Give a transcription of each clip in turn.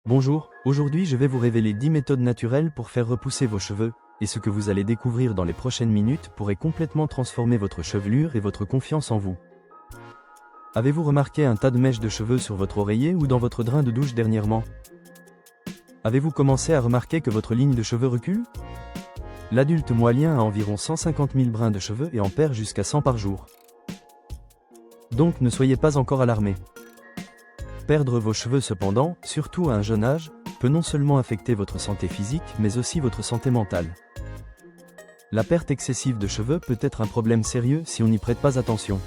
Bonjour, aujourd'hui je vais vous révéler 10 méthodes naturelles pour faire repousser vos cheveux, et ce que vous allez découvrir dans les prochaines minutes pourrait complètement transformer votre chevelure et votre confiance en vous. Avez-vous remarqué un tas de mèches de cheveux sur votre oreiller ou dans votre drain de douche dernièrement? Avez-vous commencé à remarquer que votre ligne de cheveux recule? L'adulte moyen a environ 150 000 brins de cheveux et en perd jusqu'à 100 par jour. Donc ne soyez pas encore alarmés. Perdre vos cheveux cependant, surtout à un jeune âge, peut non seulement affecter votre santé physique mais aussi votre santé mentale. La perte excessive de cheveux peut être un problème sérieux si on n'y prête pas attention.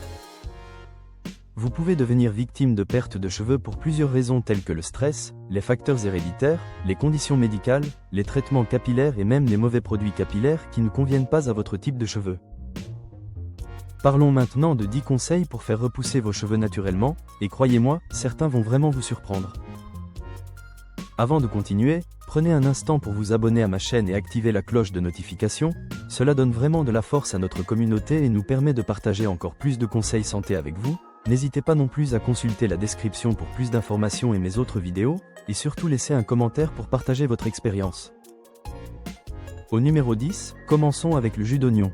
Vous pouvez devenir victime de perte de cheveux pour plusieurs raisons telles que le stress, les facteurs héréditaires, les conditions médicales, les traitements capillaires et même les mauvais produits capillaires qui ne conviennent pas à votre type de cheveux. Parlons maintenant de 10 conseils pour faire repousser vos cheveux naturellement, et croyez-moi, certains vont vraiment vous surprendre. Avant de continuer, prenez un instant pour vous abonner à ma chaîne et activer la cloche de notification, cela donne vraiment de la force à notre communauté et nous permet de partager encore plus de conseils santé avec vous. N'hésitez pas non plus à consulter la description pour plus d'informations et mes autres vidéos, et surtout laissez un commentaire pour partager votre expérience. Au numéro 10, commençons avec le jus d'oignon.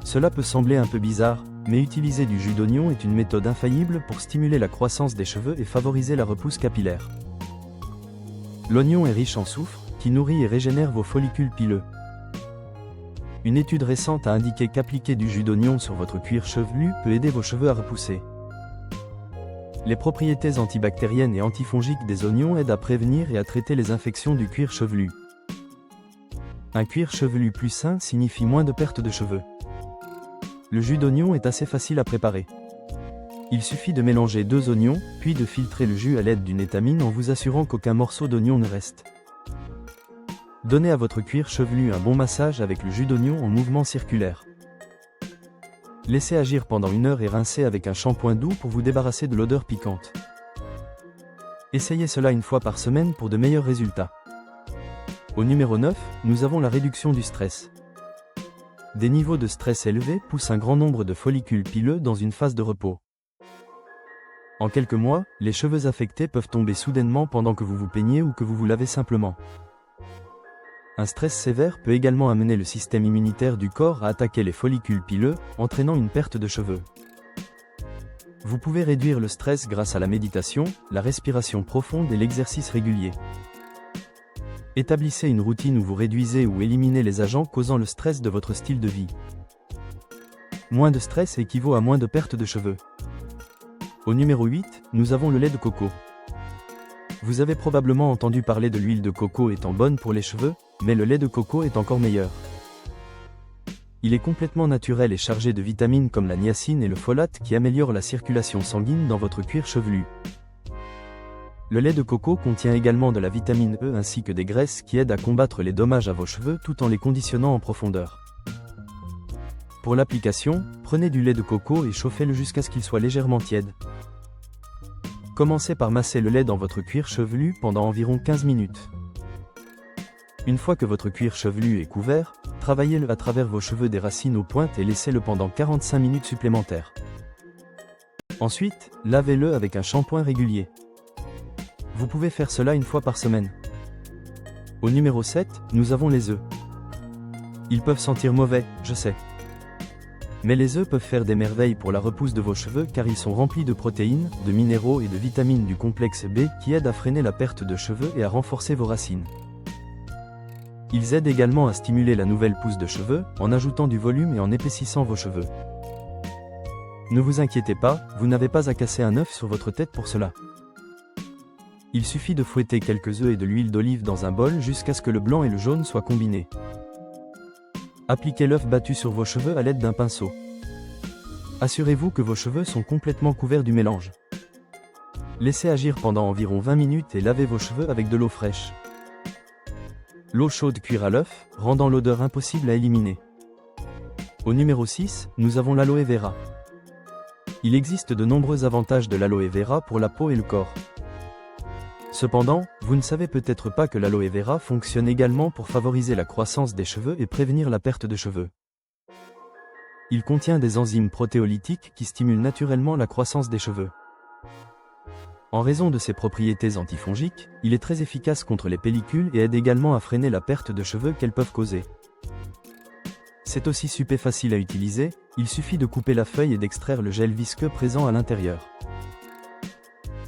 Cela peut sembler un peu bizarre, mais utiliser du jus d'oignon est une méthode infaillible pour stimuler la croissance des cheveux et favoriser la repousse capillaire. L'oignon est riche en soufre, qui nourrit et régénère vos follicules pileux. Une étude récente a indiqué qu'appliquer du jus d'oignon sur votre cuir chevelu peut aider vos cheveux à repousser. Les propriétés antibactériennes et antifongiques des oignons aident à prévenir et à traiter les infections du cuir chevelu. Un cuir chevelu plus sain signifie moins de perte de cheveux. Le jus d'oignon est assez facile à préparer. Il suffit de mélanger 2 oignons, puis de filtrer le jus à l'aide d'une étamine en vous assurant qu'aucun morceau d'oignon ne reste. Donnez à votre cuir chevelu un bon massage avec le jus d'oignon en mouvement circulaire. Laissez agir pendant 1 heure et rincez avec un shampoing doux pour vous débarrasser de l'odeur piquante. Essayez cela 1 fois par semaine pour de meilleurs résultats. Au numéro 9, nous avons la réduction du stress. Des niveaux de stress élevés poussent un grand nombre de follicules pileux dans une phase de repos. En quelques mois, les cheveux affectés peuvent tomber soudainement pendant que vous vous peignez ou que vous vous lavez simplement. Un stress sévère peut également amener le système immunitaire du corps à attaquer les follicules pileux, entraînant une perte de cheveux. Vous pouvez réduire le stress grâce à la méditation, la respiration profonde et l'exercice régulier. Établissez une routine où vous réduisez ou éliminez les agents causant le stress de votre style de vie. Moins de stress équivaut à moins de perte de cheveux. Au numéro 8, nous avons le lait de coco. Vous avez probablement entendu parler de l'huile de coco étant bonne pour les cheveux, mais le lait de coco est encore meilleur. Il est complètement naturel et chargé de vitamines comme la niacine et le folate qui améliorent la circulation sanguine dans votre cuir chevelu. Le lait de coco contient également de la vitamine E ainsi que des graisses qui aident à combattre les dommages à vos cheveux tout en les conditionnant en profondeur. Pour l'application, prenez du lait de coco et chauffez-le jusqu'à ce qu'il soit légèrement tiède. Commencez par masser le lait dans votre cuir chevelu pendant environ 15 minutes. Une fois que votre cuir chevelu est couvert, travaillez-le à travers vos cheveux des racines aux pointes et laissez-le pendant 45 minutes supplémentaires. Ensuite, lavez-le avec un shampoing régulier. Vous pouvez faire cela 1 fois par semaine. Au numéro 7, nous avons les œufs. Ils peuvent sentir mauvais, je sais. Mais les œufs peuvent faire des merveilles pour la repousse de vos cheveux car ils sont remplis de protéines, de minéraux et de vitamines du complexe B qui aident à freiner la perte de cheveux et à renforcer vos racines. Ils aident également à stimuler la nouvelle pousse de cheveux, en ajoutant du volume et en épaississant vos cheveux. Ne vous inquiétez pas, vous n'avez pas à casser un œuf sur votre tête pour cela. Il suffit de fouetter quelques œufs et de l'huile d'olive dans un bol jusqu'à ce que le blanc et le jaune soient combinés. Appliquez l'œuf battu sur vos cheveux à l'aide d'un pinceau. Assurez-vous que vos cheveux sont complètement couverts du mélange. Laissez agir pendant environ 20 minutes et lavez vos cheveux avec de l'eau fraîche. L'eau chaude cuire à l'œuf, rendant l'odeur impossible à éliminer. Au numéro 6, nous avons l'aloe vera. Il existe de nombreux avantages de l'aloe vera pour la peau et le corps. Cependant, vous ne savez peut-être pas que l'aloe vera fonctionne également pour favoriser la croissance des cheveux et prévenir la perte de cheveux. Il contient des enzymes protéolytiques qui stimulent naturellement la croissance des cheveux. En raison de ses propriétés antifongiques, il est très efficace contre les pellicules et aide également à freiner la perte de cheveux qu'elles peuvent causer. C'est aussi super facile à utiliser, il suffit de couper la feuille et d'extraire le gel visqueux présent à l'intérieur.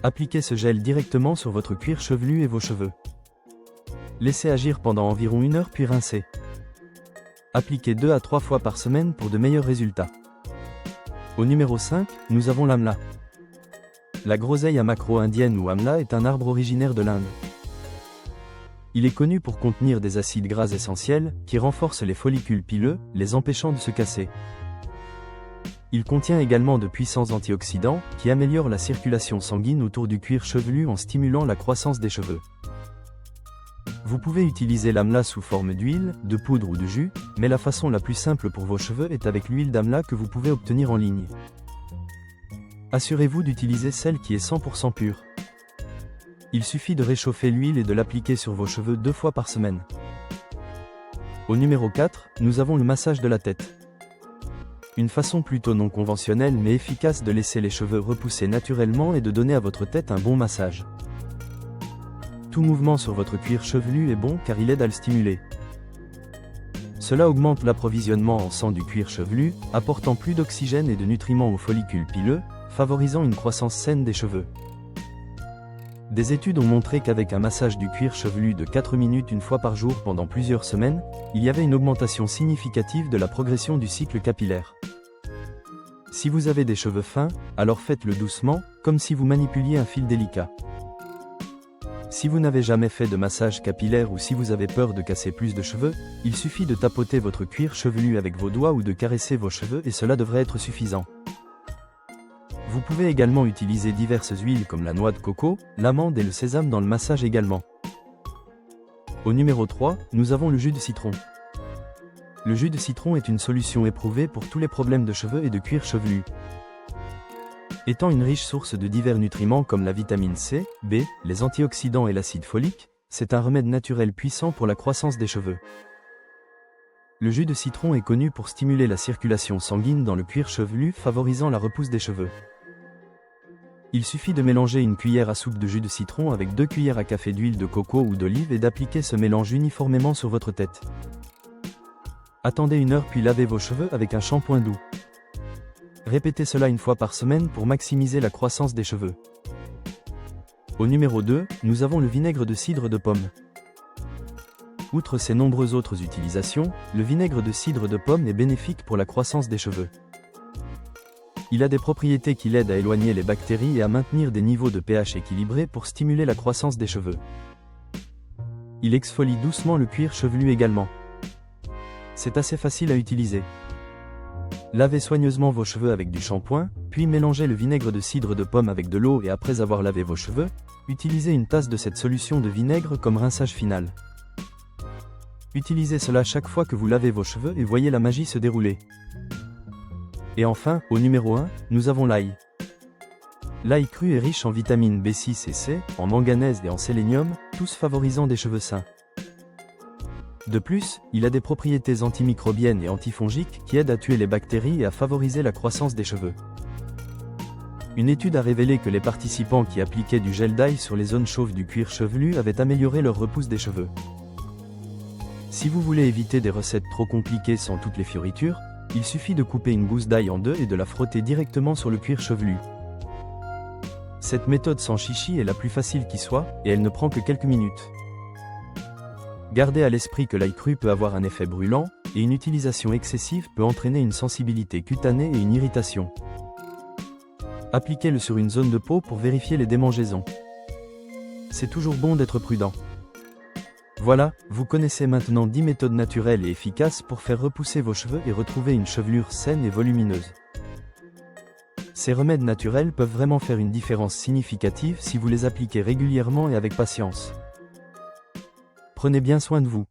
Appliquez ce gel directement sur votre cuir chevelu et vos cheveux. Laissez agir pendant environ 1 heure puis rincez. Appliquez 2 à 3 fois par semaine pour de meilleurs résultats. Au numéro 5, nous avons l'amla. La groseille amacro-indienne ou amla est un arbre originaire de l'Inde. Il est connu pour contenir des acides gras essentiels qui renforcent les follicules pileux, les empêchant de se casser. Il contient également de puissants antioxydants qui améliorent la circulation sanguine autour du cuir chevelu en stimulant la croissance des cheveux. Vous pouvez utiliser l'amla sous forme d'huile, de poudre ou de jus, mais la façon la plus simple pour vos cheveux est avec l'huile d'amla que vous pouvez obtenir en ligne. Assurez-vous d'utiliser celle qui est 100% pure. Il suffit de réchauffer l'huile et de l'appliquer sur vos cheveux 2 fois par semaine. Au numéro 4, nous avons le massage de la tête. Une façon plutôt non conventionnelle mais efficace de laisser les cheveux repousser naturellement et de donner à votre tête un bon massage. Tout mouvement sur votre cuir chevelu est bon car il aide à le stimuler. Cela augmente l'approvisionnement en sang du cuir chevelu, apportant plus d'oxygène et de nutriments aux follicules pileux, favorisant une croissance saine des cheveux. Des études ont montré qu'avec un massage du cuir chevelu de 4 minutes 1 fois par jour pendant plusieurs semaines, il y avait une augmentation significative de la progression du cycle capillaire. Si vous avez des cheveux fins, alors faites-le doucement, comme si vous manipuliez un fil délicat. Si vous n'avez jamais fait de massage capillaire ou si vous avez peur de casser plus de cheveux, il suffit de tapoter votre cuir chevelu avec vos doigts ou de caresser vos cheveux et cela devrait être suffisant. Vous pouvez également utiliser diverses huiles comme la noix de coco, l'amande et le sésame dans le massage également. Au numéro 3, nous avons le jus de citron. Le jus de citron est une solution éprouvée pour tous les problèmes de cheveux et de cuir chevelu. Étant une riche source de divers nutriments comme la vitamine C, B, les antioxydants et l'acide folique, c'est un remède naturel puissant pour la croissance des cheveux. Le jus de citron est connu pour stimuler la circulation sanguine dans le cuir chevelu, favorisant la repousse des cheveux. Il suffit de mélanger une cuillère à soupe de jus de citron avec 2 cuillères à café d'huile de coco ou d'olive et d'appliquer ce mélange uniformément sur votre tête. Attendez 1 heure puis lavez vos cheveux avec un shampoing doux. Répétez cela 1 fois par semaine pour maximiser la croissance des cheveux. Au numéro 2, nous avons le vinaigre de cidre de pomme. Outre ses nombreuses autres utilisations, le vinaigre de cidre de pomme est bénéfique pour la croissance des cheveux. Il a des propriétés qui l'aident à éloigner les bactéries et à maintenir des niveaux de pH équilibrés pour stimuler la croissance des cheveux. Il exfolie doucement le cuir chevelu également. C'est assez facile à utiliser. Lavez soigneusement vos cheveux avec du shampoing, puis mélangez le vinaigre de cidre de pomme avec de l'eau et après avoir lavé vos cheveux, utilisez une tasse de cette solution de vinaigre comme rinçage final. Utilisez cela chaque fois que vous lavez vos cheveux et voyez la magie se dérouler. Et enfin, au numéro 1, nous avons l'ail. L'ail cru est riche en vitamines B6 et C, en manganèse et en sélénium, tous favorisant des cheveux sains. De plus, il a des propriétés antimicrobiennes et antifongiques qui aident à tuer les bactéries et à favoriser la croissance des cheveux. Une étude a révélé que les participants qui appliquaient du gel d'ail sur les zones chauves du cuir chevelu avaient amélioré leur repousse des cheveux. Si vous voulez éviter des recettes trop compliquées sans toutes les fioritures, il suffit de couper une gousse d'ail en 2 et de la frotter directement sur le cuir chevelu. Cette méthode sans chichi est la plus facile qui soit, et elle ne prend que quelques minutes. Gardez à l'esprit que l'ail cru peut avoir un effet brûlant, et une utilisation excessive peut entraîner une sensibilité cutanée et une irritation. Appliquez-le sur une zone de peau pour vérifier les démangeaisons. C'est toujours bon d'être prudent. Voilà, vous connaissez maintenant 10 méthodes naturelles et efficaces pour faire repousser vos cheveux et retrouver une chevelure saine et volumineuse. Ces remèdes naturels peuvent vraiment faire une différence significative si vous les appliquez régulièrement et avec patience. Prenez bien soin de vous.